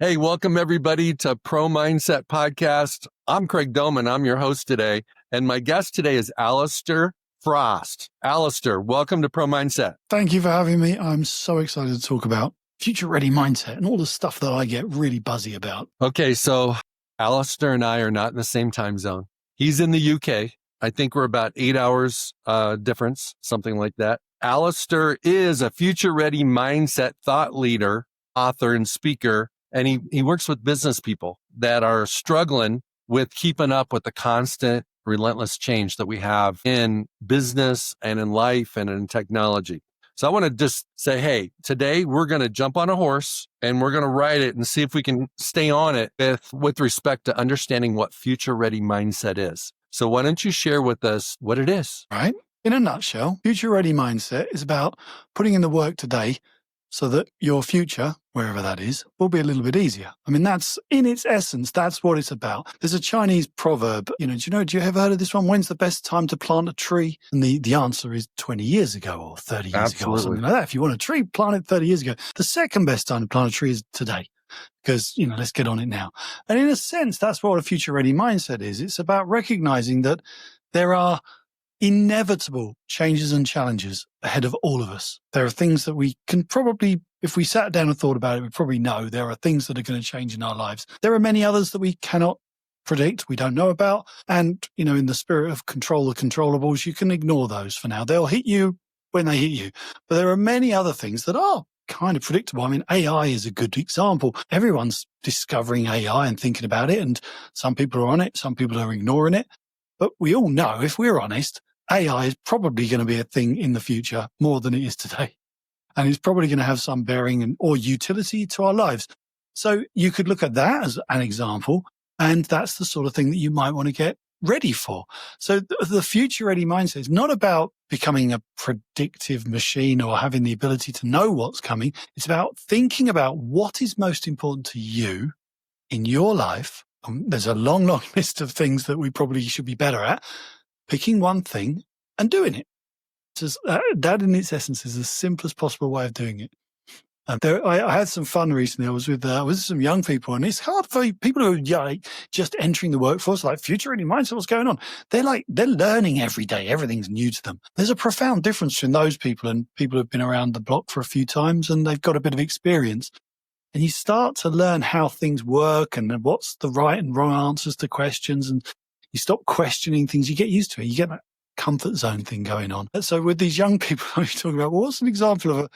Hey, welcome everybody to Pro Mindset Podcast. I'm Craig Domann. I'm your host today. And my guest today is Allister Frost. Allister, welcome to Pro Mindset. Thank you for having me. I'm so excited to talk about future-ready mindset and all the stuff that I get really buzzy about. Okay, so Allister and I are not in the same time zone. He's in the UK. I think we're about 8 hours difference, something like that. Allister is a future-ready mindset thought leader, author, and speaker. And he works with business people that are struggling with keeping up with the constant, relentless change that we have in business and in life and in technology. So I want to just say, hey, today we're going to jump on a horse and we're going to ride it and see if we can stay on it with respect to understanding what future-ready mindset is. So why don't you share with us what it is? Right? In a nutshell, future-ready mindset is about putting in the work today so that your future, wherever that is, will be a little bit easier. I mean, that's in its essence, that's what it's about. There's a Chinese proverb, do you ever heard of this one? When's the best time to plant a tree? And the answer is 20 years ago or 30 years ago or something like that. If you want a tree, plant it 30 years ago. The second best time to plant a tree is today because, let's get on it now. And in a sense, that's what a future-ready mindset is. It's about recognizing that there are inevitable changes and challenges ahead of all of us. There are things that we can probably, if we sat down and thought about it, we probably know there are things that are going to change in our lives. There are many others that we cannot predict, we don't know about. And, in the spirit of control the controllables, you can ignore those for now. They'll hit you when they hit you. But there are many other things that are kind of predictable. I mean, AI is a good example. Everyone's discovering AI and thinking about it. And some people are on it, some people are ignoring it. But we all know, if we're honest, AI is probably going to be a thing in the future more than it is today. And it's probably going to have some bearing or utility to our lives. So you could look at that as an example, and that's the sort of thing that you might want to get ready for. So the future-ready mindset is not about becoming a predictive machine or having the ability to know what's coming. It's about thinking about what is most important to you in your life. There's a long, long list of things that we probably should be better at. Picking one thing and doing it. That in its essence is the simplest possible way of doing it. I had some fun recently. I was with some young people, and it's hard for people who are just entering the workforce, like future-ready mindset, what's going on? They're learning every day. Everything's new to them. There's a profound difference between those people and people who've been around the block for a few times and they've got a bit of experience. And you start to learn how things work and what's the right and wrong answers to questions, and you stop questioning things. You get used to it. You get that comfort zone thing going on. And so with these young people, I'm talking about, what's an example of a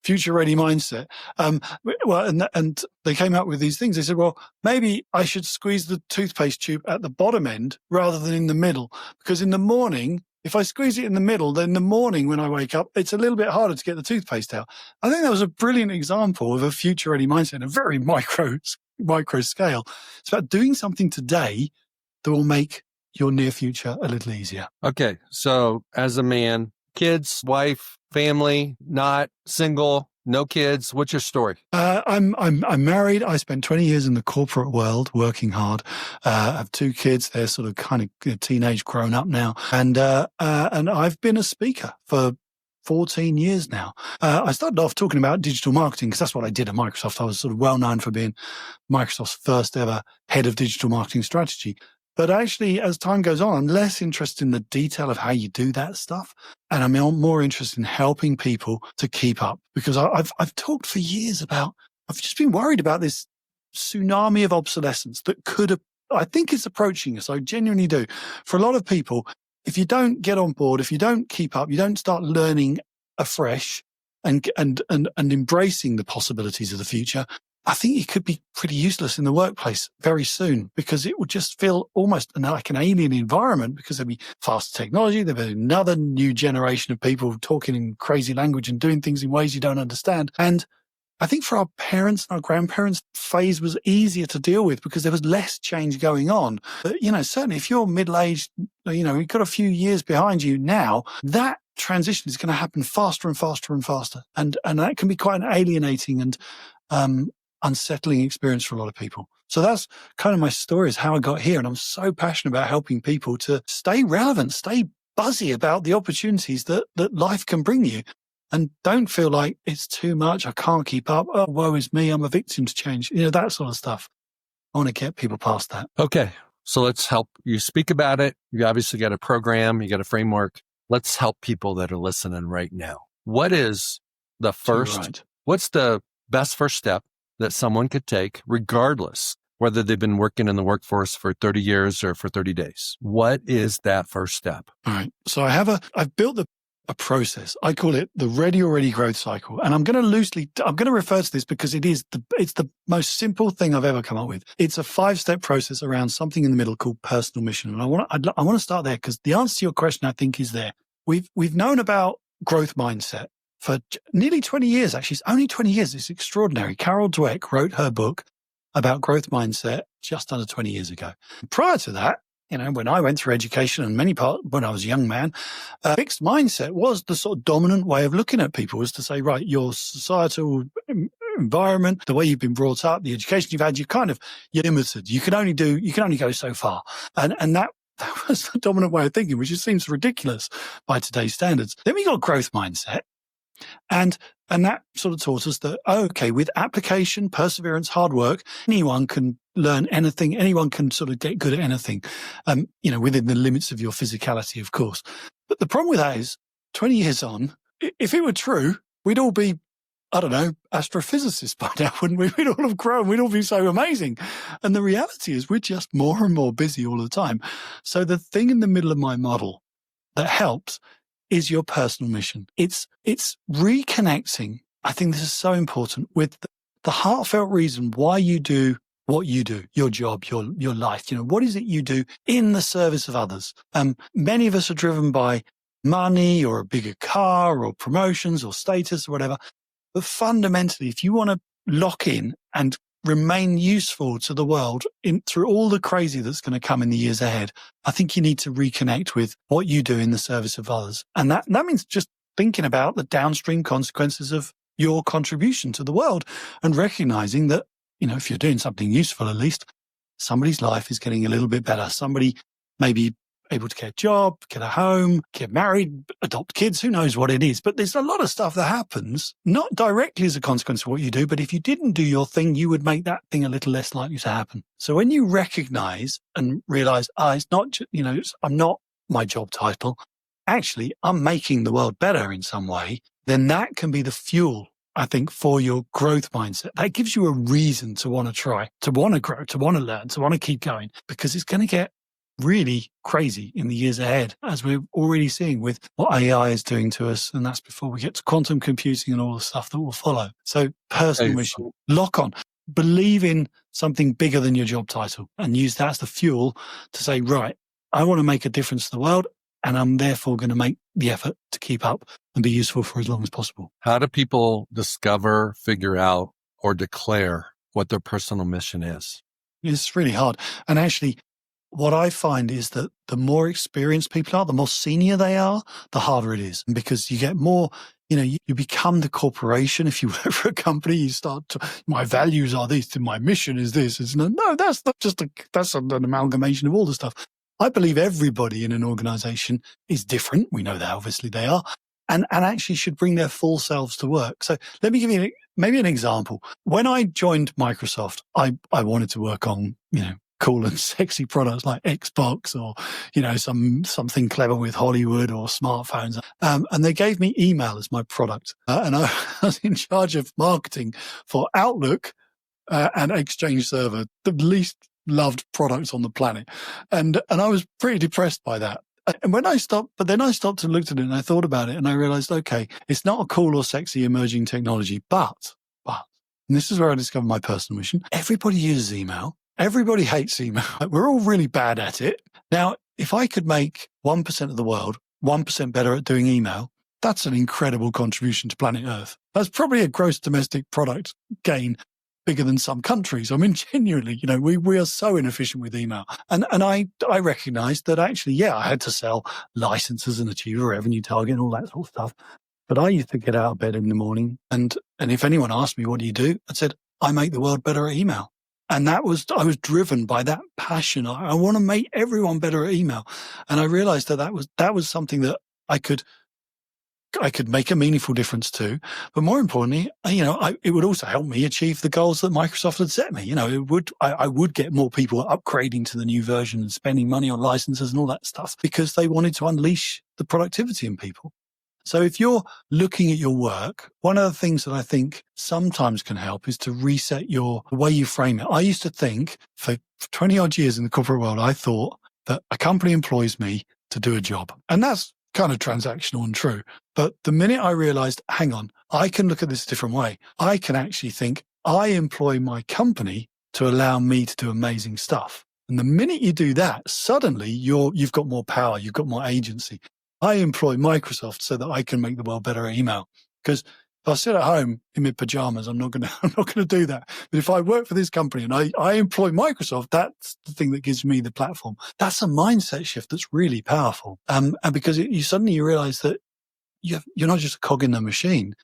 future-ready mindset? And they came up with these things. They said, well, maybe I should squeeze the toothpaste tube at the bottom end rather than in the middle. Because in the morning, if I squeeze it in the middle, then in the morning when I wake up, it's a little bit harder to get the toothpaste out. I think that was a brilliant example of a future-ready mindset in a very micro scale. It's about doing something today that will make your near future a little easier. Okay, so as a man, kids, wife, family, not single, no kids. What's your story? I'm married. I spent 20 years in the corporate world working hard. I have 2 kids. They're sort of kind of teenage grown up now. And I've been a speaker for 14 years now. I started off talking about digital marketing because that's what I did at Microsoft. I was sort of well known for being Microsoft's first ever head of digital marketing strategy. But actually, as time goes on, I'm less interested in the detail of how you do that stuff. And I'm more interested in helping people to keep up, because I've talked for years about, I've just been worried about this tsunami of obsolescence that I think it's approaching us. I genuinely do. For a lot of people, if you don't get on board, if you don't keep up, you don't start learning afresh and embracing the possibilities of the future, I think it could be pretty useless in the workplace very soon, because it would just feel almost like an alien environment, because there'd be faster technology, there'd be another new generation of people talking in crazy language and doing things in ways you don't understand. And I think for our parents and our grandparents, phase was easier to deal with because there was less change going on. But, certainly if you're middle-aged, you've got a few years behind you now, that transition is going to happen faster and faster and faster. And that can be quite an alienating and unsettling experience for a lot of people. So that's kind of my story, is how I got here. And I'm so passionate about helping people to stay relevant, stay buzzy about the opportunities that life can bring you. And don't feel like it's too much. I can't keep up. Oh, woe is me. I'm a victim to change. That sort of stuff. I want to get people past that. Okay. So let's help you speak about it. You obviously got a program, you got a framework. Let's help people that are listening right now. What is the first, what's the best first step that someone could take, regardless whether they've been working in the workforce for 30 years or for 30 days? What is that first step? All right. So I've built a process. I call it the ready or ready growth cycle. And I'm going to refer to this because it's the most simple thing I've ever come up with. It's a 5-step process around something in the middle called personal mission. And I want to start there because the answer to your question, I think, is there. We've known about growth mindset for nearly 20 years. Actually, it's only 20 years. It's extraordinary. Carol Dweck wrote her book about growth mindset just under 20 years ago. Prior to that, when I went through education and when I was a young man, fixed mindset was the sort of dominant way of looking at people, was to say, right, your societal environment, the way you've been brought up, the education you've had, you're limited. You can only go so far. And that was the dominant way of thinking, which just seems ridiculous by today's standards. Then we got growth mindset. And that sort of taught us that, with application, perseverance, hard work, anyone can learn anything. Anyone can sort of get good at anything, within the limits of your physicality, of course. But the problem with that is 20 years on, if it were true, we'd all be, I don't know, astrophysicists by now, wouldn't we? We'd all have grown. We'd all be so amazing. And the reality is we're just more and more busy all the time. So the thing in the middle of my model that helps is your personal mission. It's reconnecting. I think this is so important with the heartfelt reason why you do what you do, your job, your life. What is it you do in the service of others? Many of us are driven by money or a bigger car or promotions or status or whatever. But fundamentally, if you want to lock in and remain useful to the world through all the crazy that's going to come in the years ahead, I think you need to reconnect with what you do in the service of others. And that means just thinking about the downstream consequences of your contribution to the world and recognizing that, if you're doing something useful, at least somebody's life is getting a little bit better. Somebody may be able to get a job, get a home, get married, adopt kids, who knows what it is. But there's a lot of stuff that happens, not directly as a consequence of what you do, but if you didn't do your thing, you would make that thing a little less likely to happen. So when you recognize and realize, it's not, I'm not my job title, actually, I'm making the world better in some way, then that can be the fuel, I think, for your growth mindset. That gives you a reason to want to try, to want to grow, to want to learn, to want to keep going, because it's going to get really crazy in the years ahead, as we're already seeing with what AI is doing to us. And that's before we get to quantum computing and all the stuff that will follow. So personal mission, lock on, believe in something bigger than your job title and use that as the fuel to say, right, I want to make a difference to the world. And I'm therefore going to make the effort to keep up and be useful for as long as possible. How do people discover, figure out, or declare what their personal mission is? It's really hard. And actually, what I find is that the more experienced people are, the more senior they are, the harder it is. Because you get more, you become the corporation. If you work for a company, you start to, my values are these, my mission is this. It's no, that's not just that's an amalgamation of all the stuff. I believe everybody in an organization is different. We know that obviously they are, and actually should bring their full selves to work. So let me give you maybe an example. When I joined Microsoft, I wanted to work on, cool and sexy products like Xbox or, something clever with Hollywood or smartphones. And they gave me email as my product. And I was in charge of marketing for Outlook and Exchange Server, the least loved products on the planet. And I was pretty depressed by that. And then I stopped and looked at it and I thought about it and I realized, okay, it's not a cool or sexy emerging technology, but, and this is where I discovered my personal mission. Everybody uses email. Everybody hates email. We're all really bad at it. Now, if I could make 1% of the world 1% better at doing email, that's an incredible contribution to planet Earth. That's probably a gross domestic product gain bigger than some countries. I mean, genuinely, we are so inefficient with email. And I recognized that actually, I had to sell licenses and achieve a revenue target and all that sort of stuff. But I used to get out of bed in the morning and if anyone asked me, what do you do? I said, I make the world better at email. And I was driven by that passion. I want to make everyone better at email. And I realized that was something that I could I could make a meaningful difference too. But more importantly, it would also help me achieve the goals that Microsoft had set me. I would get more people upgrading to the new version and spending money on licenses and all that stuff because they wanted to unleash the productivity in people. So if you're looking at your work, one of the things that I think sometimes can help is to reset the way you frame it. I used to think for 20 odd years in the corporate world, I thought that a company employs me to do a job. And that's kind of transactional and true. But the minute I realized, hang on, I can look at this a different way. I can actually think I employ my company to allow me to do amazing stuff. And the minute you do that, suddenly you've got more power, you've got more agency. I employ Microsoft so that I can make the world better at email. Because if I sit at home in my pajamas, I'm not gonna do that. But if I work for this company and I employ Microsoft, that's the thing that gives me the platform. That's a mindset shift that's really powerful. And because you suddenly realize that you're not just a cog in the machine.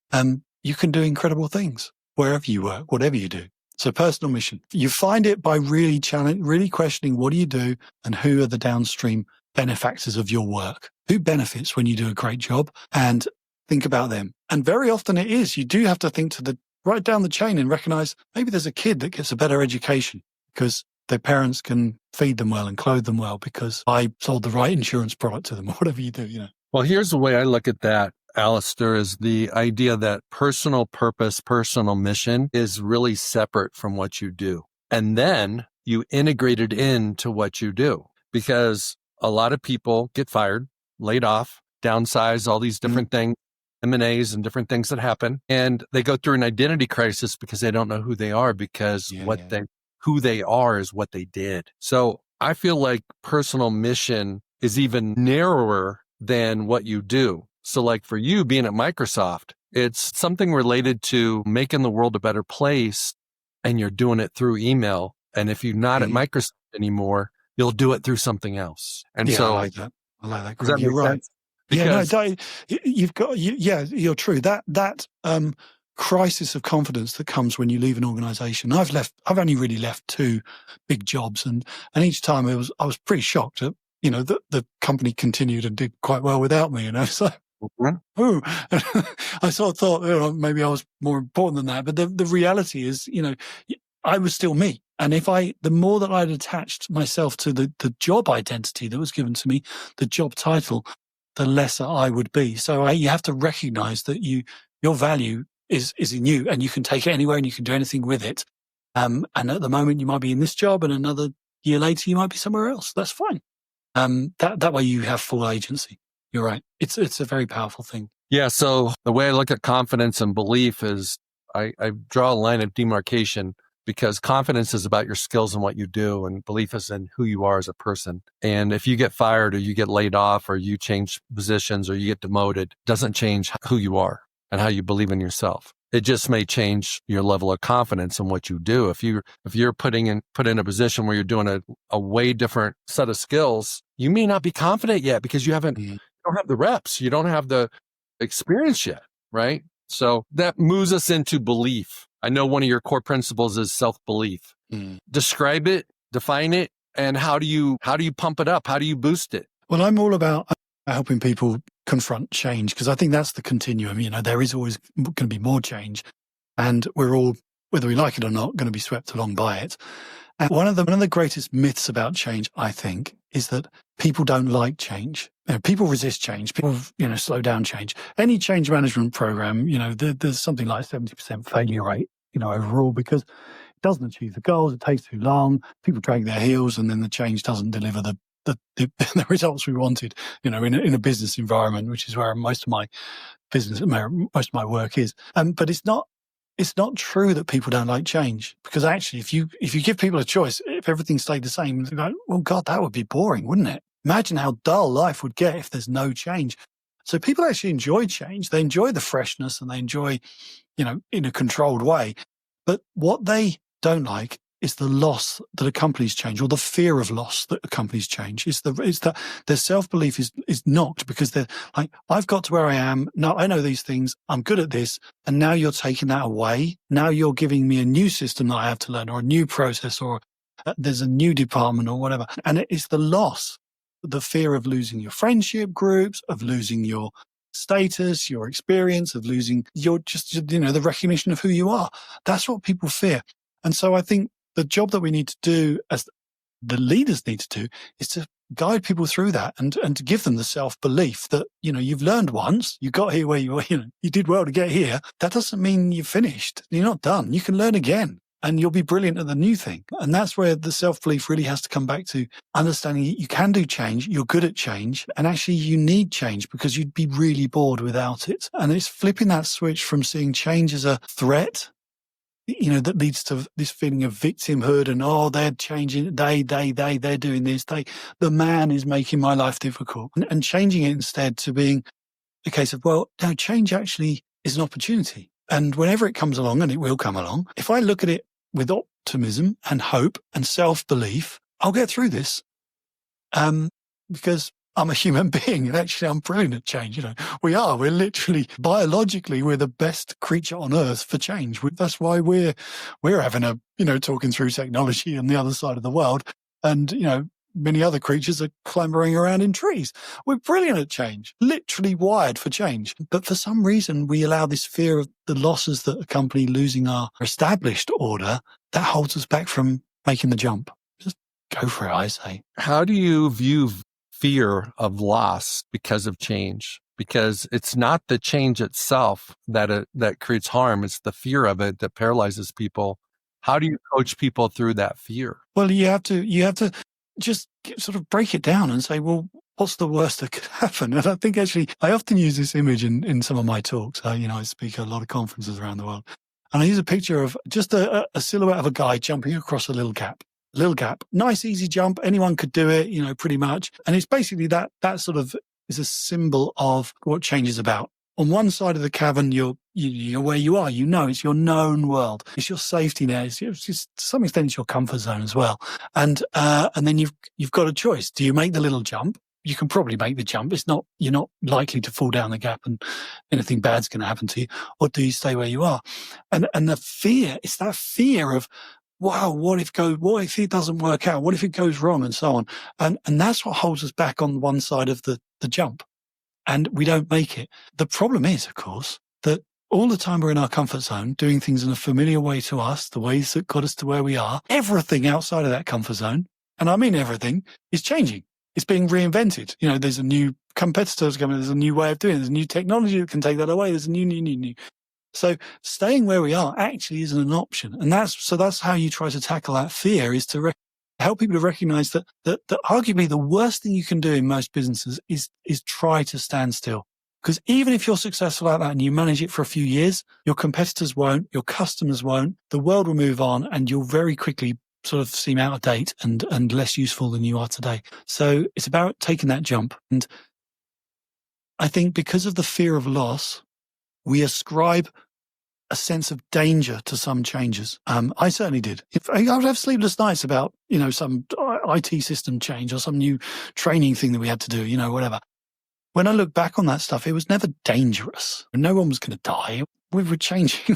You can do incredible things wherever you work, whatever you do. So personal mission. You find it by really questioning what do you do and who are the downstream benefactors of your work? Who benefits when you do a great job? And think about them. And very often it is. You do have to think right down the chain and recognize maybe there's a kid that gets a better education because their parents can feed them well and clothe them well because I sold the right insurance product to them or whatever you do, Well, here's the way I look at that, Allister, is the idea that personal purpose, personal mission is really separate from what you do. And then you integrate it into what you do because a lot of people get fired, laid off, downsize, all these different things, M&As and different things that happen. And they go through an identity crisis because they don't know who they are because who they are is what they did. So I feel like personal mission is even narrower than what you do. So like for you being at Microsoft, it's something related to making the world a better place and you're doing it through email. And if you're not at Microsoft anymore, you'll do it through something else. And so I like that. Does that You're make right. sense? Because, you're true. That crisis of confidence that comes when you leave an organization. I've only really left 2 big jobs and each time I was pretty shocked at, the company continued and did quite well without me, so. Ooh. I sort of thought, maybe I was more important than that. But the reality is, I was still me. And the more that I'd attached myself to the job identity that was given to me, the job title, the lesser I would be. So you have to recognize that your value is in you and you can take it anywhere and you can do anything with it. And at the moment you might be in this job and another year later you might be somewhere else. That's fine. That way you have full agency. You're right. It's a very powerful thing. Yeah. So the way I look at confidence and belief is I draw a line of demarcation because confidence is about your skills and what you do, and belief is in who you are as a person. And if you get fired or you get laid off or you change positions or you get demoted, it doesn't change who you are and how you believe in yourself. It just may change your level of confidence in what you do. If you're put in a position where you're doing a way different set of skills, you may not be confident yet because you don't have the reps. You don't have the experience yet, right? So that moves us into belief. I know one of your core principles is self-belief. Describe it, define it, and how do you pump it up? How do you boost it? Well, I'm all about helping people confront change because I think that's the continuum. There is always going to be more change, and we're all, whether we like it or not, going to be swept along by it. And one of the greatest myths about change, I think, is that people don't like change. People resist change. People, slow down change. Any change management program, there's something like 70% failure rate, overall, because it doesn't achieve the goals. It takes too long. People drag their heels, and then the change doesn't deliver the results we wanted. In a business environment, which is where most of my work is. But it's not true that people don't like change, because actually, if you give people a choice, if everything stayed the same, they're like, well, God, that would be boring, wouldn't it? Imagine how dull life would get if there's no change. So people actually enjoy change. They enjoy the freshness and they enjoy, in a controlled way. But what they don't like is the loss that accompanies change, or the fear of loss that accompanies change. It's that their self-belief is knocked because they're like, I've got to where I am. No, I know these things. I'm good at this. And now you're taking that away. Now you're giving me a new system that I have to learn, or a new process, or there's a new department or whatever. And it's the loss, the fear of losing your friendship groups, of losing your status, your experience, of losing your the recognition of who you are. That's what people fear. And so I think the job that we need to do, as the leaders need to do, is to guide people through that and to give them the self-belief that, you've learned once, you got here where you were, you did well to get here. That doesn't mean you've finished. You're not done. You can learn again and you'll be brilliant at the new thing. And that's where the self-belief really has to come back to understanding you can do change, you're good at change, and actually you need change because you'd be really bored without it. And it's flipping that switch from seeing change as a threat, that leads to this feeling of victimhood and, they're changing, they're doing this, the man is making my life difficult. And changing it instead to being a case of, well, no, change actually is an opportunity. And whenever it comes along, and it will come along, if I look at it with optimism and hope and self-belief, I'll get through this. Because I'm a human being and actually I'm brilliant at change. We're literally, biologically, we're the best creature on earth for change. That's why we're having talking through technology on the other side of the world. And, many other creatures are clambering around in trees. We're brilliant at change, literally wired for change. But for some reason, we allow this fear of the losses that accompany losing our established order that holds us back from making the jump. Just go for it, I say. How do you view fear of loss because of change? Because it's not the change itself that creates harm. It's the fear of it that paralyzes people. How do you coach people through that fear? Well, you have to just sort of break it down and say, well, what's the worst that could happen? And I think actually, I often use this image in some of my talks. I speak at a lot of conferences around the world. And I use a picture of just a silhouette of a guy jumping across a little gap. Nice, easy jump. Anyone could do it, pretty much. And it's basically that sort of is a symbol of what change is about. On one side of the cavern, you're where you are. It's your known world. It's your safety net. It's just, to some extent, it's your comfort zone as well. And then you've got a choice. Do you make the little jump? You can probably make the jump. You're not likely to fall down the gap and anything bad's going to happen to you. Or do you stay where you are? And the fear, it's that fear of, wow, what if it doesn't work out? What if it goes wrong? And so on. And that's what holds us back on one side of the jump. And we don't make it. The problem is, of course, that all the time we're in our comfort zone, doing things in a familiar way to us, the ways that got us to where we are, everything outside of that comfort zone, and I mean everything, is changing. It's being reinvented. There's a new competitors coming, there's a new way of doing it, there's a new technology that can take that away, there's a new. So staying where we are actually isn't an option. And that's how you try to tackle that fear, is to help people to recognize that arguably the worst thing you can do in most businesses is try to stand still. Because even if you're successful at that and you manage it for a few years, your competitors won't, your customers won't, the world will move on and you'll very quickly sort of seem out of date and less useful than you are today. So it's about taking that jump. And I think because of the fear of loss, we ascribe a sense of danger to some changes. I certainly did. I would have sleepless nights about, some IT system change or some new training thing that we had to do, whatever. When I look back on that stuff, it was never dangerous. No one was going to die. We were changing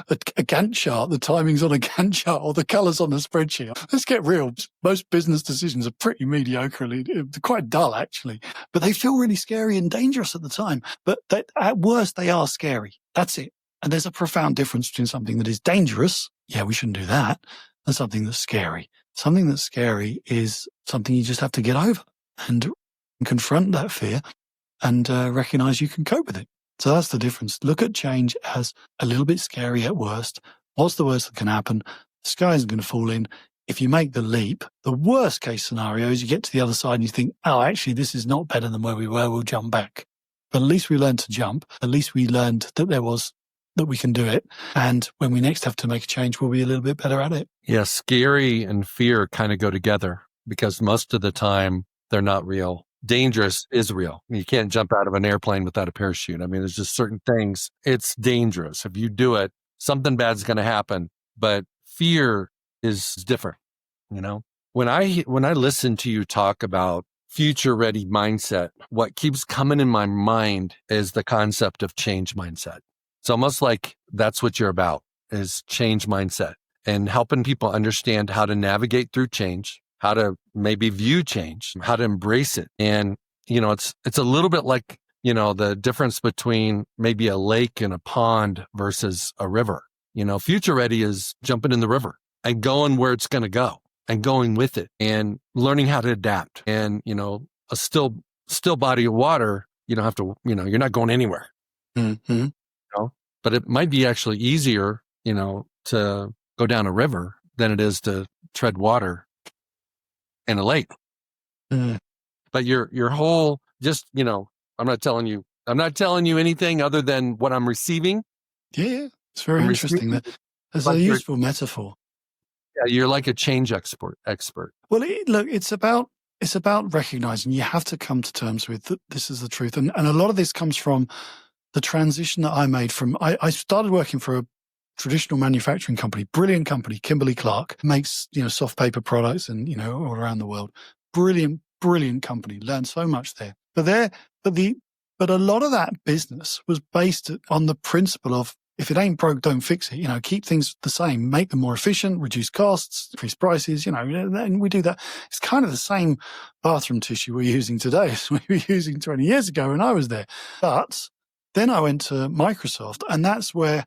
a Gantt chart, the timings on a Gantt chart or the colors on a spreadsheet. Let's get real. Most business decisions are pretty mediocre. They're quite dull, actually. But they feel really scary and dangerous at the time. But at worst, they are scary. That's it. And there's a profound difference between something that is dangerous, yeah, we shouldn't do that, and something that's scary. Something that's scary is something you just have to get over and confront that fear and recognize you can cope with it. So that's the difference. Look at change as a little bit scary at worst. What's the worst that can happen? The sky isn't going to fall in. If you make the leap, the worst case scenario is you get to the other side and you think, oh, actually, this is not better than where we were. We'll jump back. But at least we learned to jump. At least we learned that we can do it. And when we next have to make a change, we'll be a little bit better at it. Yeah, scary and fear kind of go together because most of the time they're not real. Dangerous is real. You can't jump out of an airplane without a parachute. I mean, there's just certain things. It's dangerous. If you do it, something bad's going to happen. But fear is different, When I listen to you talk about future-ready mindset, what keeps coming in my mind is the concept of change mindset. It's almost like that's what you're about, is change mindset and helping people understand how to navigate through change, how to maybe view change, how to embrace it. And, it's a little bit like the difference between maybe a lake and a pond versus a river. Future ready is jumping in the river and going where it's going to go and going with it and learning how to adapt. And, a still body of water, you don't have to, you're not going anywhere. Mm-hmm. But it might be actually easier, to go down a river than it is to tread water in a lake. Mm. But your whole, just, I'm not telling you anything other than what I'm receiving. Yeah, it's very interesting. That's a useful metaphor. Yeah, you're like a change expert. Well, look, it's about recognizing you have to come to terms with that this is the truth. And a lot of this comes from the transition that I made from, I started working for a traditional manufacturing company, brilliant company, Kimberly-Clark, makes, soft paper products and, all around the world. Brilliant company. Learned so much there. But a lot of that business was based on the principle of, if it ain't broke, don't fix it. Keep things the same, make them more efficient, reduce costs, increase prices, and we do that. It's kind of the same bathroom tissue we're using today as we were using 20 years ago when I was there. But then I went to Microsoft, and that's where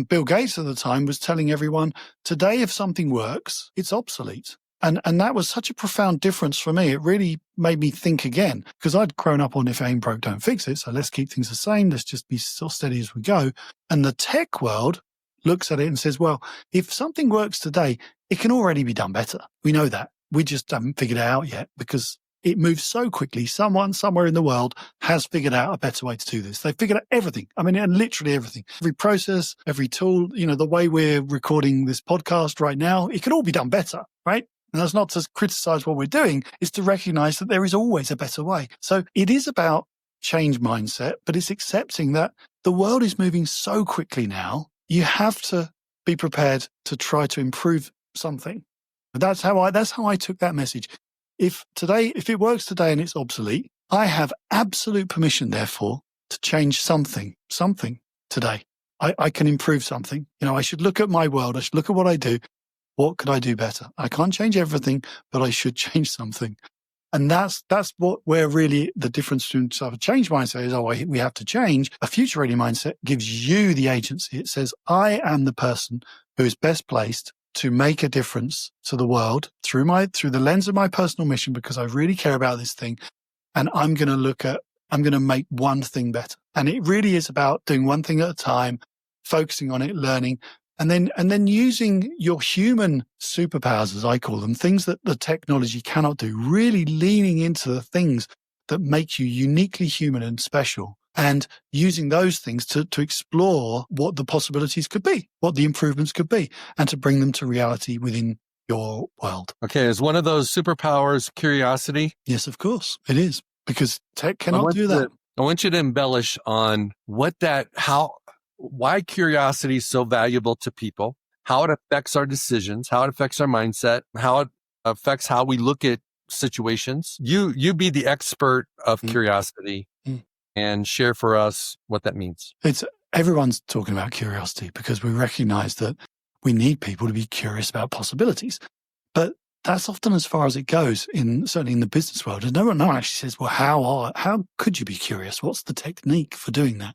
Bill Gates at the time was telling everyone, today, if something works, it's obsolete. And that was such a profound difference for me. It really made me think again, because I'd grown up on if it ain't broke, don't fix it. So let's keep things the same. Let's just be so steady as we go. And the tech world looks at it and says, well, if something works today, it can already be done better. We know that. We just haven't figured it out yet because it moves so quickly. Someone somewhere in the world has figured out a better way to do this. They've figured out everything. I mean, literally everything. Every process, every tool, the way we're recording this podcast right now, it can all be done better, right? And that's not to criticize what we're doing, it's to recognize that there is always a better way. So it is about change mindset, but it's accepting that the world is moving so quickly now, you have to be prepared to try to improve something. But that's how I took that message. If it works today and it's obsolete, I have absolute permission, therefore, to change something today. I can improve something. I should look at my world. I should look at what I do. What could I do better? I can't change everything, but I should change something. And that's where really the difference between a change mindset is, we have to change. A future ready mindset gives you the agency. It says, I am the person who is best placed to make a difference to the world through the lens of my personal mission, because I really care about this thing. And I'm going to make one thing better. And it really is about doing one thing at a time, focusing on it, learning, and then using your human superpowers, as I call them, things that the technology cannot do, really leaning into the things that make you uniquely human and special, and using those things to explore what the possibilities could be, what the improvements could be, and to bring them to reality within your world. Okay, is one of those superpowers curiosity? Yes, of course, it is, because tech cannot do that. I want you to embellish on why curiosity is so valuable to people, how it affects our decisions, how it affects our mindset, how it affects how we look at situations. You be the expert of curiosity and share for us what that means. Everyone's talking about curiosity because we recognize that we need people to be curious about possibilities. But that's often as far as it goes, certainly in the business world. And no one actually says, well, how could you be curious? What's the technique for doing that?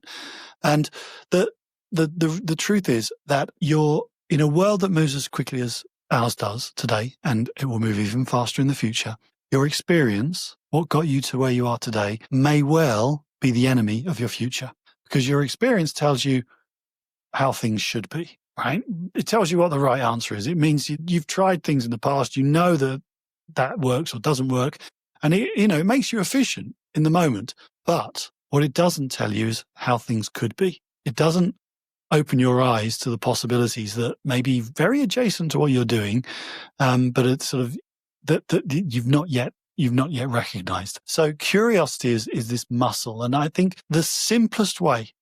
And the truth is that you're in a world that moves as quickly as ours does today, and it will move even faster in the future. Your experience, what got you to where you are today, may well be the enemy of your future, because your experience tells you how things should be, right? It tells you what the right answer is. It means you've tried things in the past. You know that works or doesn't work. And it makes you efficient in the moment. But what it doesn't tell you is how things could be. It doesn't open your eyes to the possibilities that may be very adjacent to what you're doing, but it's sort of that you've not yet recognized. So curiosity is this muscle. And I think the simplest way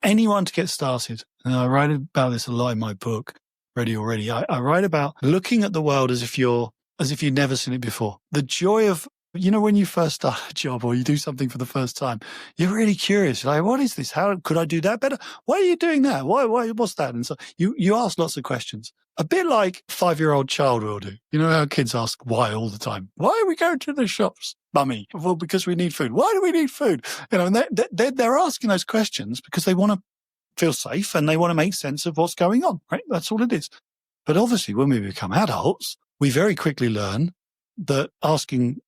anyone to get started, and I write about this a lot in my book, Ready Already, I write about looking at the world as if you'd never seen it before. The joy of You know, when you first start a job or you do something for the first time, you're really curious. You're like, what is this? How could I do that better? Why are you doing that? What's that? And so you ask lots of questions. A bit like a 5-year-old child will do. You know how kids ask why all the time? Why are we going to the shops, Mummy? Well, because we need food. Why do we need food? You know, and they're asking those questions because they want to feel safe and they want to make sense of what's going on, right? That's all it is. But obviously, when we become adults, we very quickly learn that asking,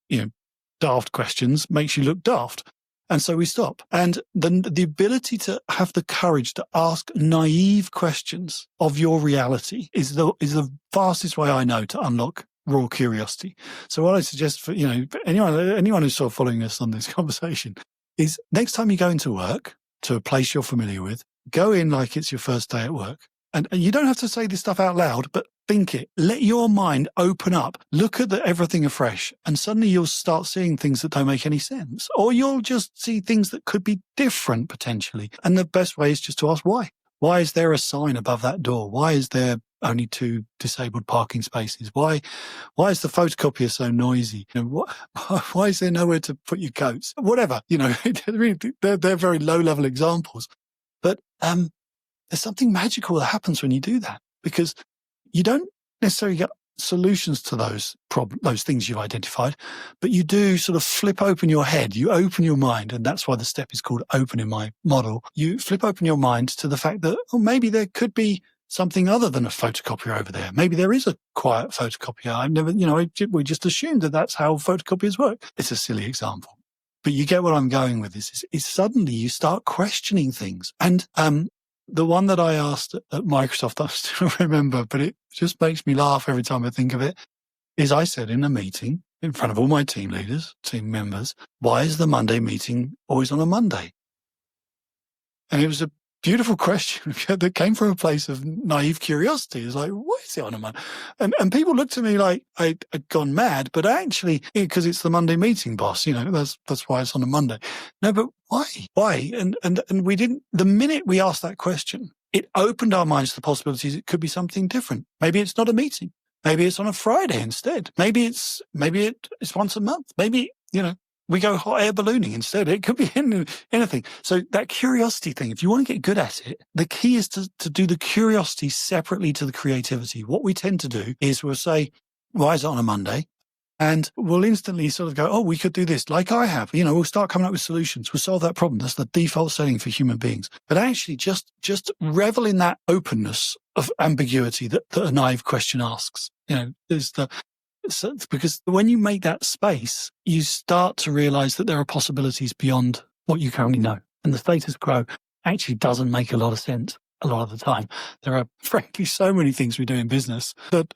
daft questions makes you look daft. And so we stop. And the ability to have the courage to ask naive questions of your reality is the fastest way I know to unlock raw curiosity. So what I suggest for, anyone who's sort of following us on this conversation is next time you go into work to a place you're familiar with, go in like it's your first day at work. And you don't have to say this stuff out loud, but think it. Let your mind open up. Look at everything afresh. And suddenly you'll start seeing things that don't make any sense. Or you'll just see things that could be different potentially. And the best way is just to ask why. Why is there a sign above that door? Why is there only 2 disabled parking spaces? Why is the photocopier so noisy? Why is there nowhere to put your coats? Whatever, they're very low-level examples. But there's something magical that happens when you do that, because you don't necessarily get solutions to those things you've identified, but you do sort of flip open your head, you open your mind, and that's why the step is called open in my model. You flip open your mind to the fact that, maybe there could be something other than a photocopier over there. Maybe there is a quiet photocopier. I've never, we just assumed that that's how photocopiers work. It's a silly example, but you get what I'm going with this. Is suddenly you start questioning things. And the one that I asked at Microsoft, I still remember, but it just makes me laugh every time I think of it, is I said in a meeting in front of all my team members, why is the Monday meeting always on a Monday? And it was a beautiful question that came from a place of naive curiosity. It's like, why is it on a Monday? And people looked at me like I'd gone mad, but actually, because it's the Monday meeting, boss, that's why it's on a Monday. No, but why? Why? And we didn't, the minute we asked that question, it opened our minds to the possibilities. It could be something different. Maybe it's not a meeting. Maybe it's on a Friday instead. Maybe it's once a month. Maybe, we go hot air ballooning instead. It could be anything. So that curiosity thing, if you want to get good at it, the key is to do the curiosity separately to the creativity. What we tend to do is we'll say, why is it on a Monday? And we'll instantly sort of go, we could do this like I have. We'll start coming up with solutions. We'll solve that problem. That's the default setting for human beings. But actually just revel in that openness of ambiguity that a naive question asks. Because when you make that space, you start to realize that there are possibilities beyond what you currently know. And the status quo actually doesn't make a lot of sense a lot of the time. There are, frankly, so many things we do in business that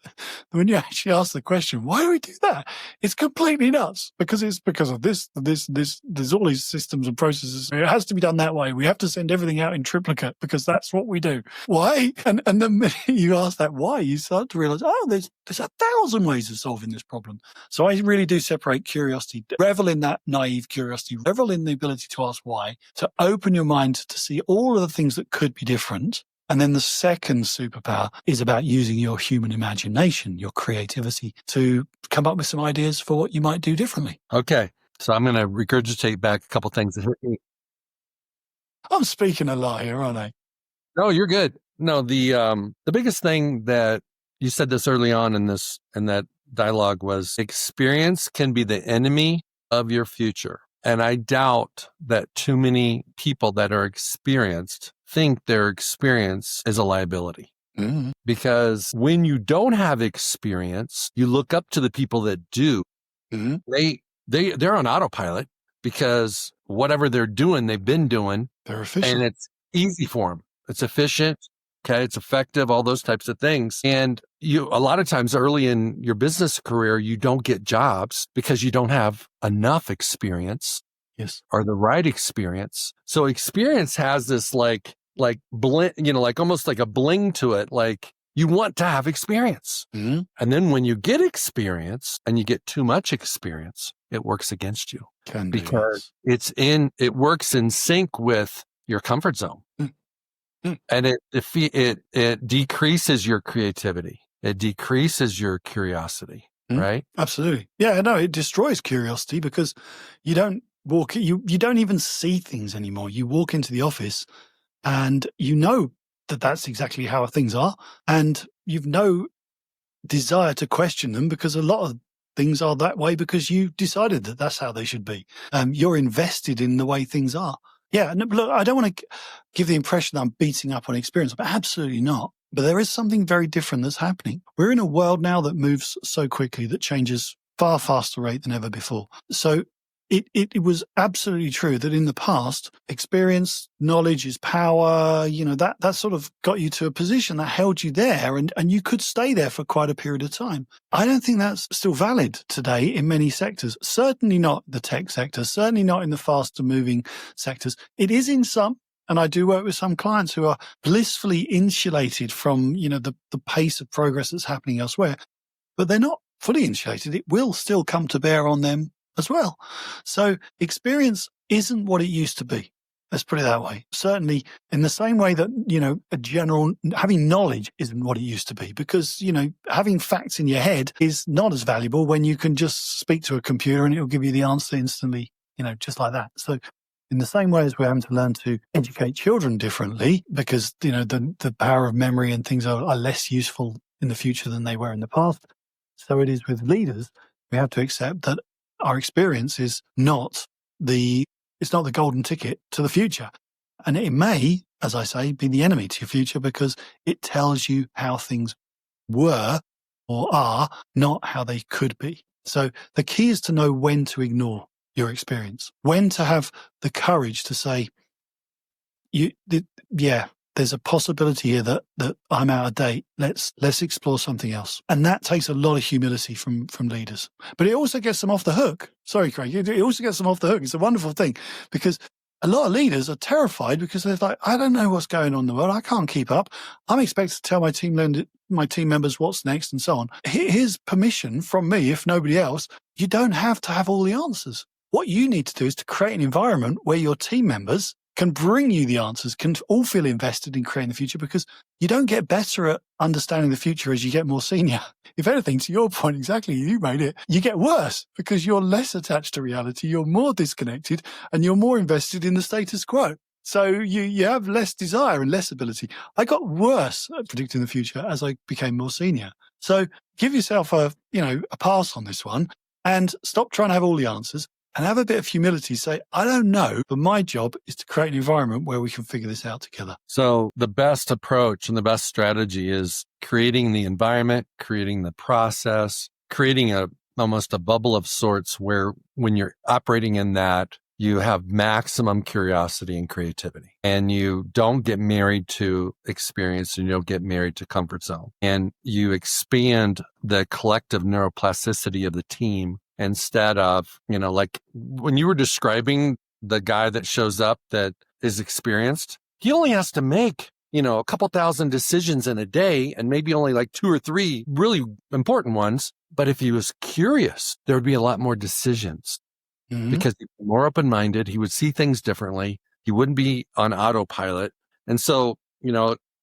when you actually ask the question, why do we do that? It's completely nuts, because it's because of this, there's all these systems and processes. It has to be done that way. We have to send everything out in triplicate because that's what we do. Why? And the minute you ask that why, you start to realize, there's 1,000 ways of solving this problem. So I really do separate curiosity, revel in that naive curiosity, revel in the ability to ask why, to open your mind to see all of the things that could be different. And then the second superpower is about using your human imagination, your creativity, to come up with some ideas for what you might do differently. Okay. So I'm going to regurgitate back a couple things that hit me. I'm speaking a lot here, aren't I? No, you're good. No, the biggest thing that you said this early on in that dialogue was experience can be the enemy of your future. And I doubt that too many people that are experienced think their experience is a liability. Mm-hmm. Because when you don't have experience, you look up to the people that do. Mm-hmm. They're on autopilot because whatever they're doing, they've been doing. They're efficient. And it's easy for them. It's efficient. Okay. It's effective, all those types of things. And a lot of times early in your business career, you don't get jobs because you don't have enough experience. Yes. Or the right experience. So experience has this like bling, like almost like a bling to it. Like you want to have experience. Mm-hmm. And then when you get experience and you get too much experience, it works against you because it works in sync with your comfort zone. Mm-hmm. And it decreases your creativity. It decreases your curiosity. right? Absolutely. Yeah, no, it destroys curiosity because you don't you don't even see things anymore. You walk into the office and you know that that's exactly how things are, and you've no desire to question them because a lot of things are that way because you decided that that's how they should be. You're invested in the way things are. Yeah, no, look, I don't want to give the impression that I'm beating up on experience, but absolutely not. But there is something very different that's happening. We're in a world now that moves so quickly, that changes far faster rate than ever before. So it was absolutely true that in the past, experience, knowledge is power, that sort of got you to a position that held you there and you could stay there for quite a period of time. I don't think that's still valid today in many sectors. Certainly not the tech sector, certainly not in the faster moving sectors. It is in some. And I do work with some clients who are blissfully insulated from, the pace of progress that's happening elsewhere, but they're not fully insulated. It will still come to bear on them as well. So experience isn't what it used to be. Let's put it that way. Certainly in the same way that, having knowledge isn't what it used to be because, having facts in your head is not as valuable when you can just speak to a computer and it'll give you the answer instantly, just like that. So in the same way as we're having to learn to educate children differently because, the power of memory and things are less useful in the future than they were in the past. So it is with leaders. We have to accept that our experience is not the golden ticket to the future. And it may, as I say, be the enemy to your future because it tells you how things were or are, not how they could be. So the key is to know when to ignore your experience, when to have the courage to say, there's a possibility here that I'm out of date. Let's explore something else. And that takes a lot of humility from leaders. But it also gets them off the hook. Sorry, Craig. It also gets them off the hook. It's a wonderful thing because a lot of leaders are terrified because they're like, I don't know what's going on in the world. I can't keep up. I'm expected to tell my team members what's next and so on. Here's permission from me, if nobody else. You don't have to have all the answers. What you need to do is to create an environment where your team members can bring you the answers, can all feel invested in creating the future because you don't get better at understanding the future as you get more senior. If anything, to your point, exactly, you made it, you get worse because you're less attached to reality, you're more disconnected, and you're more invested in the status quo. So you have less desire and less ability. I got worse at predicting the future as I became more senior. So give yourself a pass on this one and stop trying to have all the answers. And have a bit of humility, say, I don't know, but my job is to create an environment where we can figure this out together. So the best approach and the best strategy is creating the environment, creating the process, creating almost a bubble of sorts where when you're operating in that, you have maximum curiosity and creativity. And you don't get married to experience and you don't get married to comfort zone. And you expand the collective neuroplasticity of the team instead of, like when you were describing the guy that shows up that is experienced, he only has to make, a couple thousand decisions in a day and maybe only like 2 or 3 really important ones. But if he was curious, there would be a lot more decisions because he'd be more open-minded. He would see things differently. He wouldn't be on autopilot. And so,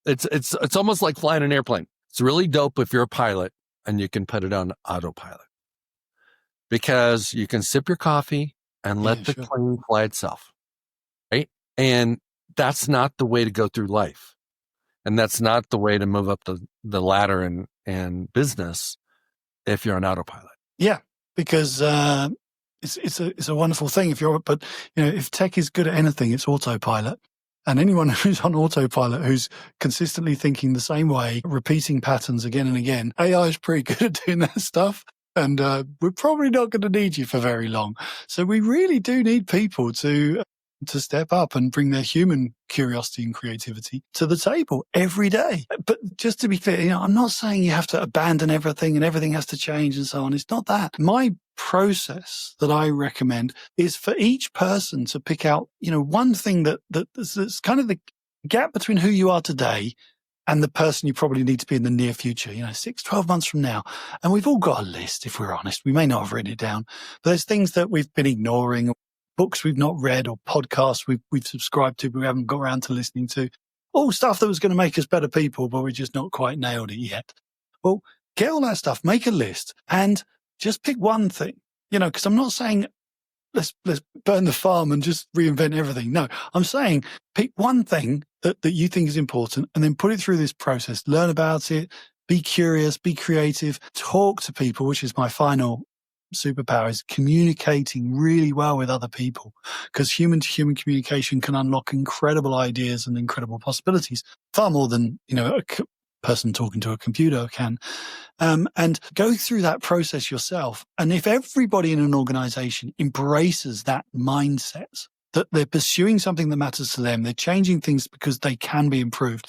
it's almost like flying an airplane. It's really dope if you're a pilot and you can put it on autopilot. Because you can sip your coffee and let the plane fly itself, right? And that's not the way to go through life. And that's not the way to move up the ladder and business if you're on autopilot. Yeah, because it's a wonderful thing if tech is good at anything, it's autopilot. And anyone who's on autopilot, who's consistently thinking the same way, repeating patterns again and again, AI is pretty good at doing that stuff. And we're probably not going to need you for very long. So we really do need people to step up and bring their human curiosity and creativity to the table every day. But just to be clear, I'm not saying you have to abandon everything and everything has to change and so on. It's not that. My process that I recommend is for each person to pick out, one thing that's kind of the gap between who you are today and the person you probably need to be in the near future, 6, 12 months from now. And we've all got a list, if we're honest. We may not have written it down, but there's things that we've been ignoring, books we've not read or podcasts we've subscribed to, but we haven't got around to listening to. All stuff that was going to make us better people, but we're just not quite nailed it yet. Well, get all that stuff, make a list and just pick one thing, because I'm not saying let's burn the farm and just reinvent everything. No, I'm saying pick one thing that you think is important and then put it through this process, learn about it, be curious, be creative, talk to people, which is my final superpower, is communicating really well with other people, because human to human communication can unlock incredible ideas and incredible possibilities, far more than, a person talking to a computer can. And go through that process yourself. And if everybody in an organization embraces that mindset, that they're pursuing something that matters to them, they're changing things because they can be improved,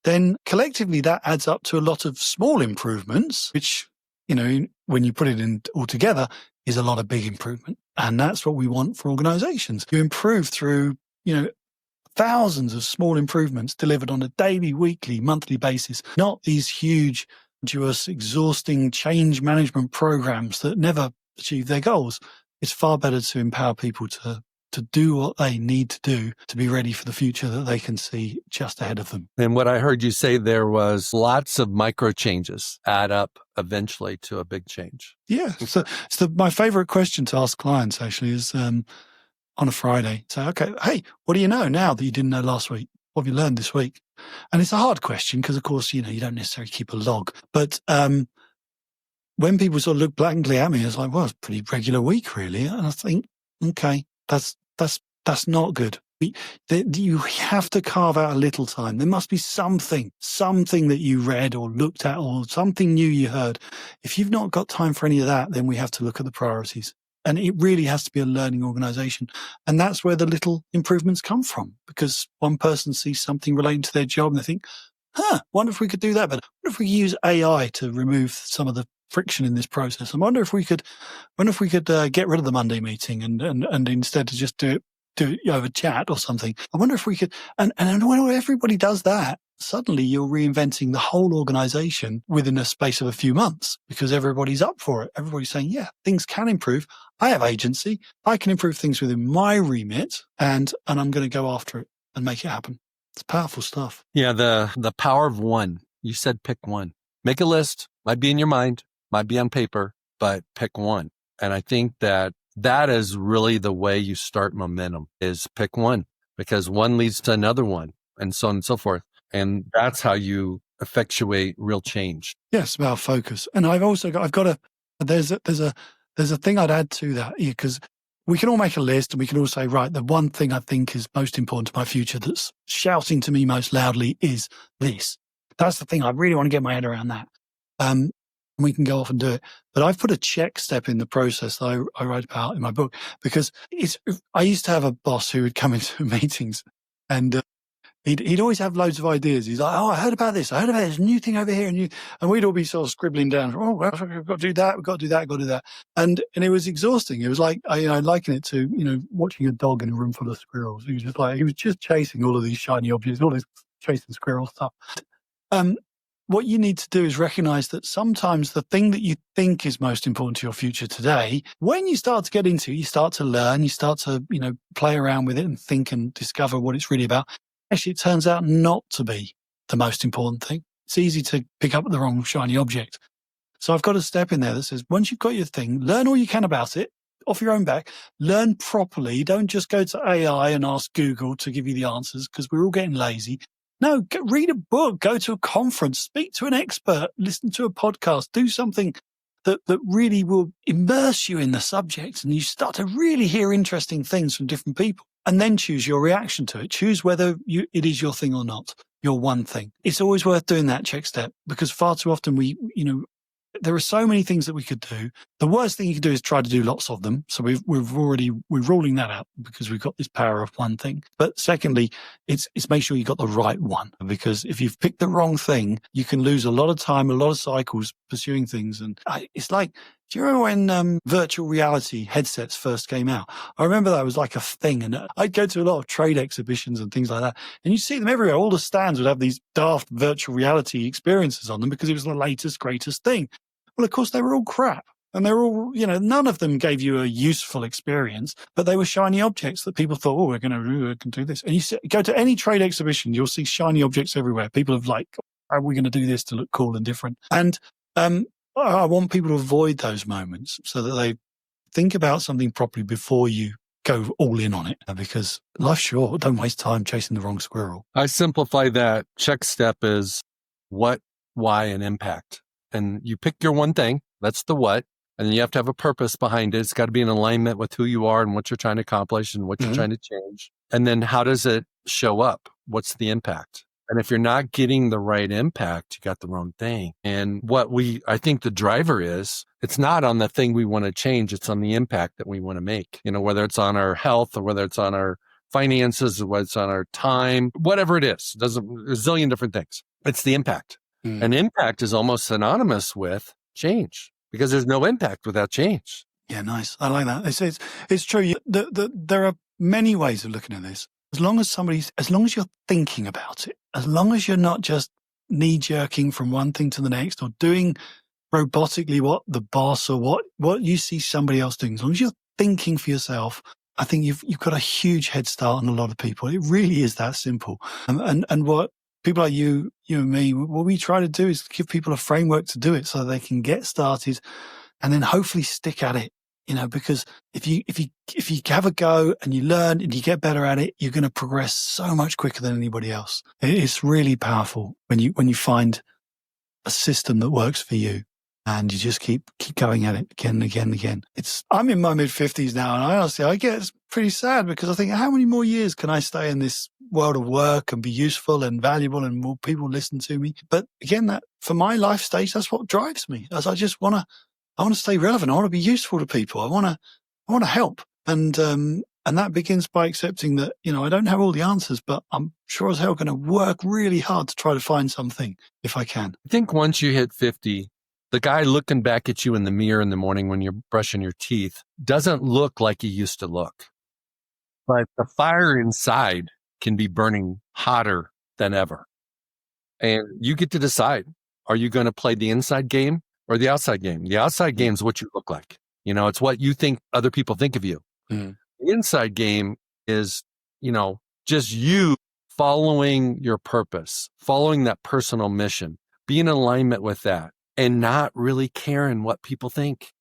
then collectively that adds up to a lot of small improvements, which, when you put it in all together, is a lot of big improvement. And that's what we want for organizations. You improve through, thousands of small improvements delivered on a daily, weekly, monthly basis, not these huge, arduous, exhausting change management programs that never achieve their goals. It's far better to empower people to do what they need to do to be ready for the future that they can see just ahead of them. And what I heard you say there was lots of micro changes add up eventually to a big change. Yeah. So my favorite question to ask clients actually is on a Friday, say, okay, hey, what do you know now that you didn't know last week? What have you learned this week? And it's a hard question because, of course, you don't necessarily keep a log. But when people sort of look blankly at me, it's like, well, it's a pretty regular week, really. And I think, okay, that's not good. You have to carve out a little time. There must be something that you read or looked at or something new you heard. If you've not got time for any of that, then we have to look at the priorities. And it really has to be a learning organization. And that's where the little improvements come from, because one person sees something relating to their job and they think, wonder if we could do that better. Wonder if we could use AI to remove some of the friction in this process. I wonder if we could get rid of the Monday meeting and instead to just do it over chat or something. I wonder if we could, and when everybody does that, suddenly you're reinventing the whole organization within a space of a few months, because everybody's up for it. Everybody's saying, yeah, things can improve. I have agency. I can improve things within my remit, and I'm going to go after it and make it happen. It's powerful stuff. Yeah, the power of one. You said pick one. Make a list. Might be in your mind, might be on paper, but pick one. And I think that is really the way you start momentum, is pick one, because one leads to another one, and so on and so forth. And that's how you effectuate real change. Yes, about focus. And there's a thing I'd add to that, because we can all make a list and we can all say, right, the one thing I think is most important to my future that's shouting to me most loudly is this. That's the thing. I really want to get my head around that. And we can go off and do it. But I've put a check step in the process that I write about in my book, because I used to have a boss who would come into meetings and he'd always have loads of ideas. He's like, I heard about this new thing over here. And we'd all be sort of scribbling down, well, we've got to do that. We've got to do that. We've got to do that. And it was exhausting. It was like, I liken it to, watching a dog in a room full of squirrels. He was just chasing all of these shiny objects, all this chasing squirrel stuff. What you need to do is recognize that sometimes the thing that you think is most important to your future today, when you start to get into it, you start to learn, you start to, play around with it and think and discover what it's really about. Actually, it turns out not to be the most important thing. It's easy to pick up the wrong shiny object. So I've got a step in there that says, once you've got your thing, learn all you can about it, off your own back, learn properly. Don't just go to AI and ask Google to give you the answers, because we're all getting lazy. No, read a book, go to a conference, speak to an expert, listen to a podcast, do something that really will immerse you in the subject, and you start to really hear interesting things from different people, and then choose your reaction to it. Choose whether it is your thing or not, your one thing. It's always worth doing that check step, because far too often there are so many things that we could do. The worst thing you can do is try to do lots of them. So we're ruling that out, because we've got this power of one thing. But secondly, it's make sure you got the right one, because if you've picked the wrong thing, you can lose a lot of time, a lot of cycles pursuing things. And it's like, do you remember when virtual reality headsets first came out? I remember that was like a thing, and I'd go to a lot of trade exhibitions and things like that, and you see them everywhere. All the stands would have these daft virtual reality experiences on them, because it was the latest, greatest thing. Well, of course, they were all crap, and they were all, none of them gave you a useful experience, but they were shiny objects that people thought, we can do this. And you go to any trade exhibition, you'll see shiny objects everywhere. People have like, are we going to do this to look cool and different? And I want people to avoid those moments so that they think about something properly before you go all in on it, because life's short. Don't waste time chasing the wrong squirrel. I simplify that. Check step is what, why, and impact. And you pick your one thing. That's the what. And then you have to have a purpose behind it. It's got to be in alignment with who you are and what you're trying to accomplish and what you're trying to change. And then how does it show up? What's the impact? And if you're not getting the right impact, you got the wrong thing. And I think the driver is, it's not on the thing we want to change. It's on the impact that we want to make, whether it's on our health or whether it's on our finances or whether it's on our time, whatever it is. There's a zillion different things. It's the impact. And impact is almost synonymous with change because there's no impact without change. Yeah, nice. I like that. It's true. There are many ways of looking at this. As long as you're thinking about it, as long as you're not just knee-jerking from one thing to the next or doing robotically what the boss or what you see somebody else doing, as long as you're thinking for yourself, I think you've got a huge head start on a lot of people. It really is that simple. And what people like you and me, what we try to do is give people a framework to do it so they can get started and then hopefully stick at it. Because if you have a go and you learn and you get better at it, you're going to progress so much quicker than anybody else. It's really powerful when you find a system that works for you and you just keep going at it again and again and again. I'm in my mid-50s now, and I get pretty sad because I think, how many more years can I stay in this world of work and be useful and valuable and more people listen to me? But again, that for my life stage, that's what drives me. As I just want to stay relevant. I want to be useful to people. I want to help. And that begins by accepting that, I don't have all the answers, but I'm sure as hell going to work really hard to try to find something if I can. I think once you hit 50, the guy looking back at you in the mirror in the morning when you're brushing your teeth doesn't look like he used to look. But the fire inside can be burning hotter than ever. And you get to decide, are you going to play the inside game or the outside game? The outside game is what you look like. It's what you think other people think of you. The inside game is, just you following your purpose, following that personal mission, being in alignment with that and not really caring what people think.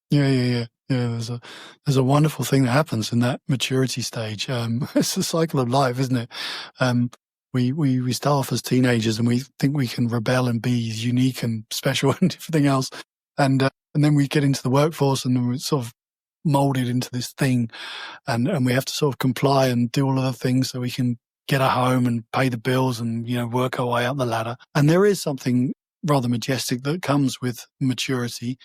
Yeah. There's a wonderful thing that happens in that maturity stage. It's a cycle of life, isn't it? We start off as teenagers and we think we can rebel and be unique and special and everything else. And then we get into the workforce and we're sort of molded into this thing and we have to sort of comply and do all of the things so we can get a home and pay the bills and, work our way up the ladder. And there is something rather majestic that comes with maturity,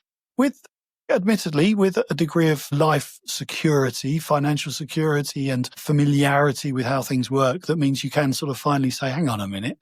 admittedly, with a degree of life security, financial security and familiarity with how things work. That means you can sort of finally say, hang on a minute,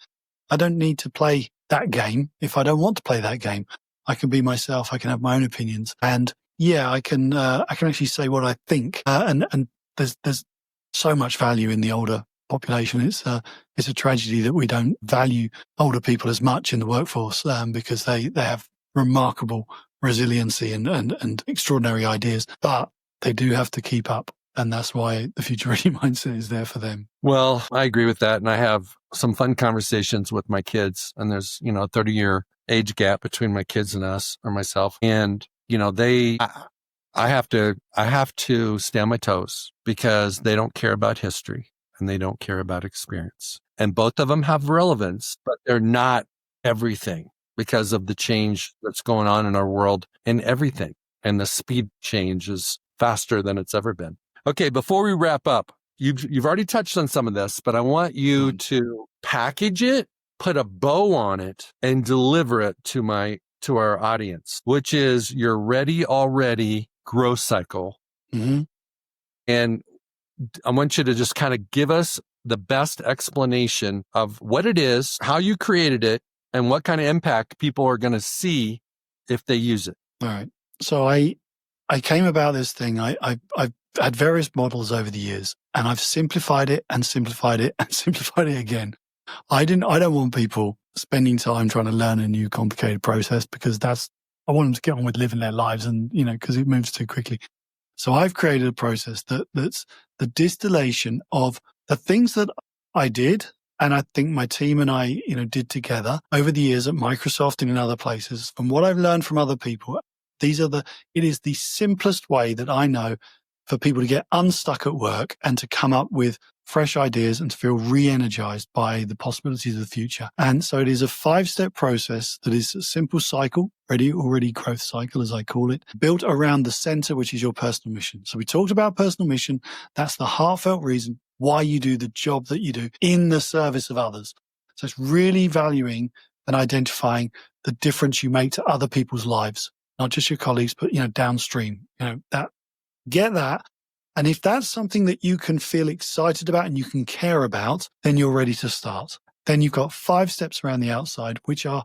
I don't need to play that game if I don't want to play that game. I can be myself. I can have my own opinions. And I can actually say what I think. And there's so much value in the older population. It's a tragedy that we don't value older people as much in the workforce because they have remarkable resiliency and extraordinary ideas, but they do have to keep up. And that's why the future ready mindset is there for them. Well, I agree with that. And I have some fun conversations with my kids. And there's, a 30-year age gap between my kids and us or myself. And, I have to stay on my toes because they don't care about history and they don't care about experience. And both of them have relevance, but they're not everything because of the change that's going on in our world and everything. And the speed change is faster than it's ever been. Okay, before we wrap up, you've already touched on some of this, but I want you to package it, put a bow on it, and deliver it to our audience, which is your ready already growth cycle. Mm-hmm. And I want you to just kind of give us the best explanation of what it is, how you created it, and what kind of impact people are going to see if they use it. All right. So I came about this thing. I've had various models over the years, and I've simplified it and simplified it and simplified it again. I don't want people spending time trying to learn a new complicated process because I want them to get on with living their lives and, because it moves too quickly. So I've created a process that's the distillation of the things that I did and I think my team and I, did together over the years at Microsoft and in other places, from what I've learned from other people, it is the simplest way that I know for people to get unstuck at work and to come up with fresh ideas and to feel re-energized by the possibilities of the future. And so it is a 5-step process that is a simple cycle, already growth cycle, as I call it, built around the center, which is your personal mission. So we talked about personal mission. That's the heartfelt reason why you do the job that you do in the service of others. So it's really valuing and identifying the difference you make to other people's lives, not just your colleagues, but, downstream, get that. And if that's something that you can feel excited about and you can care about, then you're ready to start. Then you've got 5 steps around the outside, which are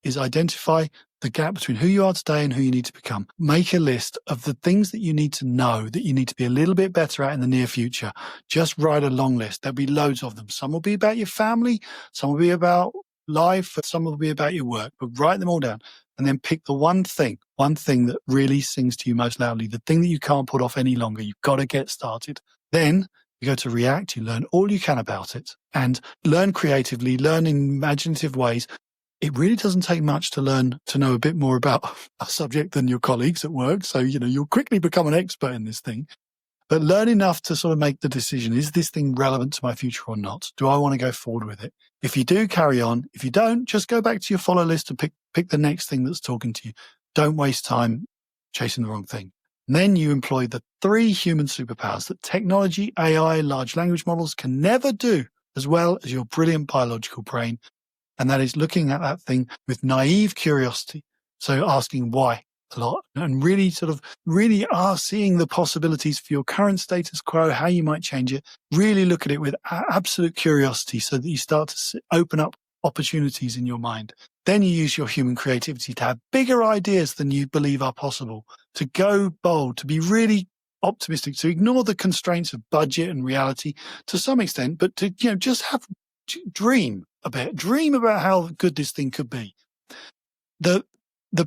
is identify the gap between who you are today and who you need to become. Make a list of the things that you need to know that you need to be a little bit better at in the near future. Just write a long list. There'll be loads of them. Some will be about your family. Some will be about life. Some will be about your work, but write them all down. And then pick the one thing that really sings to you most loudly, the thing that you can't put off any longer. You've got to get started. Then you go to react, you learn all you can about it and learn creatively, learn in imaginative ways. It really doesn't take much to know a bit more about a subject than your colleagues at work. So, you'll quickly become an expert in this thing. But learn enough to sort of make the decision, is this thing relevant to my future or not? Do I want to go forward with it? If you do, carry on. If you don't, just go back to your follow list and pick the next thing that's talking to you. Don't waste time chasing the wrong thing. And then you employ the 3 human superpowers that technology, AI, large language models can never do as well as your brilliant biological brain. And that is looking at that thing with naive curiosity. So asking why a lot and really are seeing the possibilities for your current status quo, how you might change it. Really look at it with absolute curiosity so that you start to open up opportunities in your mind. Then you use your human creativity to have bigger ideas than you believe are possible, to go bold, to be really optimistic, to ignore the constraints of budget and reality to some extent, but to just dream a bit, dream about how good this thing could be. The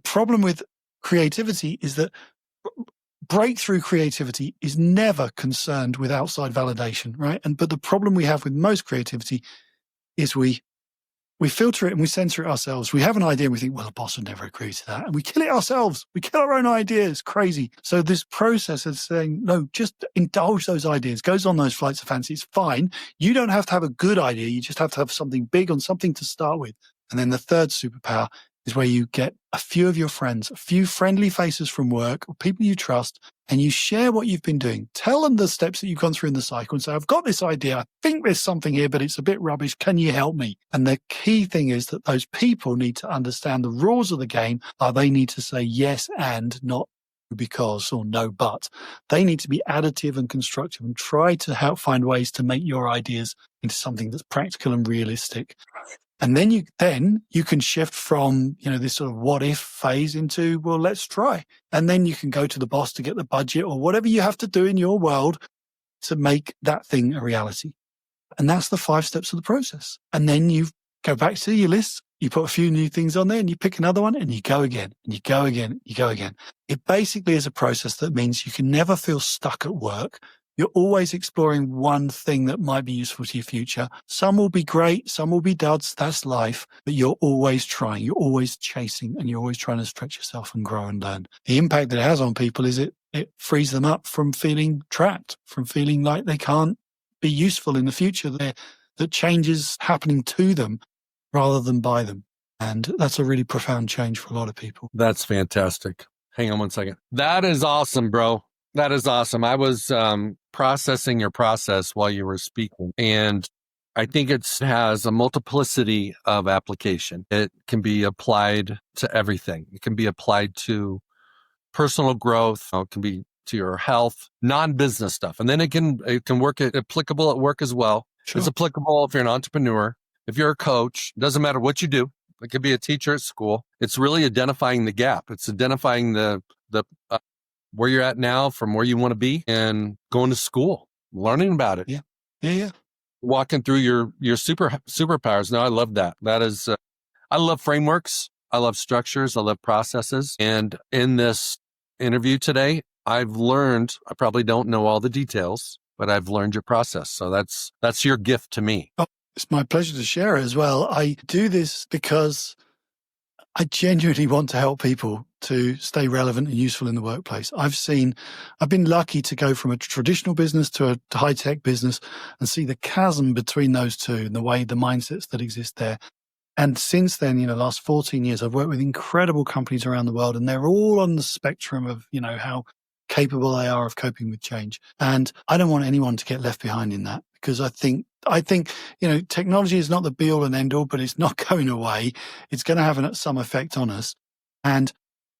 problem with creativity is that breakthrough creativity is never concerned with outside validation, right? But the problem we have with most creativity is we filter it and we censor it ourselves. We have an idea and we think, well, the boss would never agree to that. And we kill it ourselves. We kill our own ideas. Crazy. So this process of saying, no, just indulge those ideas, goes on those flights of fancy. It's fine. You don't have to have a good idea. You just have to have something big on something to start with. And then the third superpower is where you get a few of your friends, a few friendly faces from work or people you trust, and you share what you've been doing. Tell them the steps that you've gone through in the cycle and say, I've got this idea. I think there's something here, but it's a bit rubbish. Can you help me? And the key thing is that those people need to understand the rules of the game. They need to say yes and not because or no but. They need to be additive and constructive and try to help find ways to make your ideas into something that's practical and realistic. And then you can shift from, this sort of what if phase into, well, let's try. And then you can go to the boss to get the budget or whatever you have to do in your world to make that thing a reality. And that's the 5 steps of the process. And then you go back to your list, you put a few new things on there and you pick another one and you go again and you go again, and you go again. It basically is a process that means you can never feel stuck at work. You're always exploring one thing that might be useful to your future. Some will be great, some will be duds, that's life, but you're always trying, you're always chasing, and you're always trying to stretch yourself and grow and learn. The impact that it has on people is it frees them up from feeling trapped, from feeling like they can't be useful in the future, that change is happening to them rather than by them. And that's a really profound change for a lot of people. That's fantastic. Hang on one second. That is awesome, bro. That is awesome. I was processing your process while you were speaking, and I think it has a multiplicity of application. It can be applied to everything. It can be applied to personal growth. It can be to your health, non-business stuff. And then it can work applicable at work as well. Sure. It's applicable if you're an entrepreneur, if you're a coach, doesn't matter what you do. It could be a teacher at school. It's really identifying the gap. It's identifying the where you're at now from where you want to be and going to school, learning about it. Yeah. Walking through your superpowers. No, I love that. That is, I love frameworks. I love structures. I love processes. And in this interview today, I've learned, I probably don't know all the details, but I've learned your process. So that's your gift to me. Oh, It's my pleasure to share it as well. I do this because I genuinely want to help people to stay relevant and useful in the workplace. I've been lucky to go from a traditional business to a high-tech business and see the chasm between those two and the mindsets that exist there. And since then, last 14 years, I've worked with incredible companies around the world, and they're all on the spectrum of, how capable they are of coping with change. And I don't want anyone to get left behind in that, because I think, technology is not the be all and end all, but it's not going away. It's going to have some effect on us. And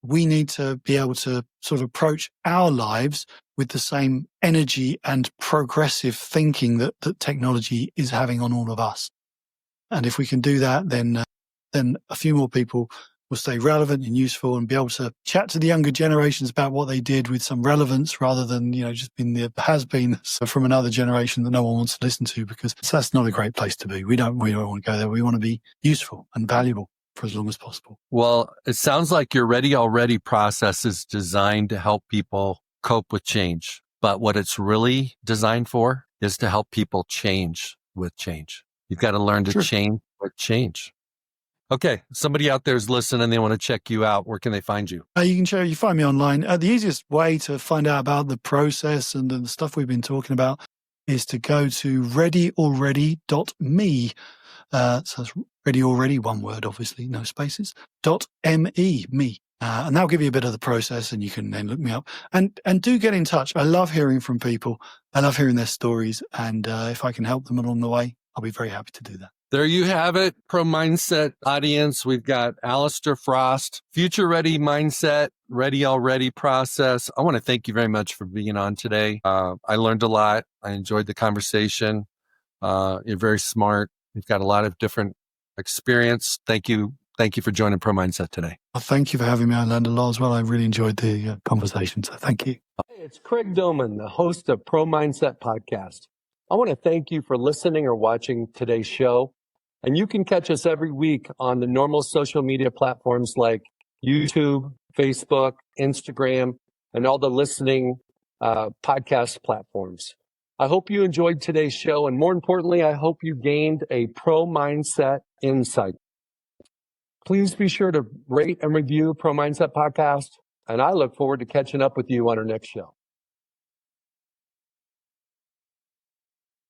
we need to be able to sort of approach our lives with the same energy and progressive thinking that technology is having on all of us. And if we can do that, then a few more people will stay relevant and useful and be able to chat to the younger generations about what they did with some relevance, rather than, just being the has-beens from another generation that no one wants to listen to, because that's not a great place to be. We don't want to go there. We want to be useful and valuable for as long as possible. Well, it sounds like your Ready Already process is designed to help people cope with change. But what it's really designed for is to help people change with change. You've got to learn to change with change. Okay, somebody out there is listening. They want to check you out. Where can they find you? You find me online. The easiest way to find out about the process and the stuff we've been talking about is to go to readyalready.me. So that's ready already, one word, obviously, no spaces, .me. And that'll give you a bit of the process, and you can then look me up. And do get in touch. I love hearing from people. I love hearing their stories. And if I can help them along the way, I'll be very happy to do that. There you have it, Pro Mindset audience. We've got Allister Frost, Future Ready Mindset, Ready Already process. I want to thank you very much for being on today. I learned a lot. I enjoyed the conversation. You're very smart. You've got a lot of different experience. Thank you. Thank you for joining Pro Mindset today. Well, thank you for having me. I learned a lot as well. I really enjoyed the conversation. So thank you. Hey, it's Craig Domann, the host of Pro Mindset Podcast. I want to thank you for listening or watching today's show. And you can catch us every week on the normal social media platforms like YouTube, Facebook, Instagram, and all the listening podcast platforms. I hope you enjoyed today's show. And more importantly, I hope you gained a pro mindset insight. Please be sure to rate and review Pro Mindset Podcast. And I look forward to catching up with you on our next show.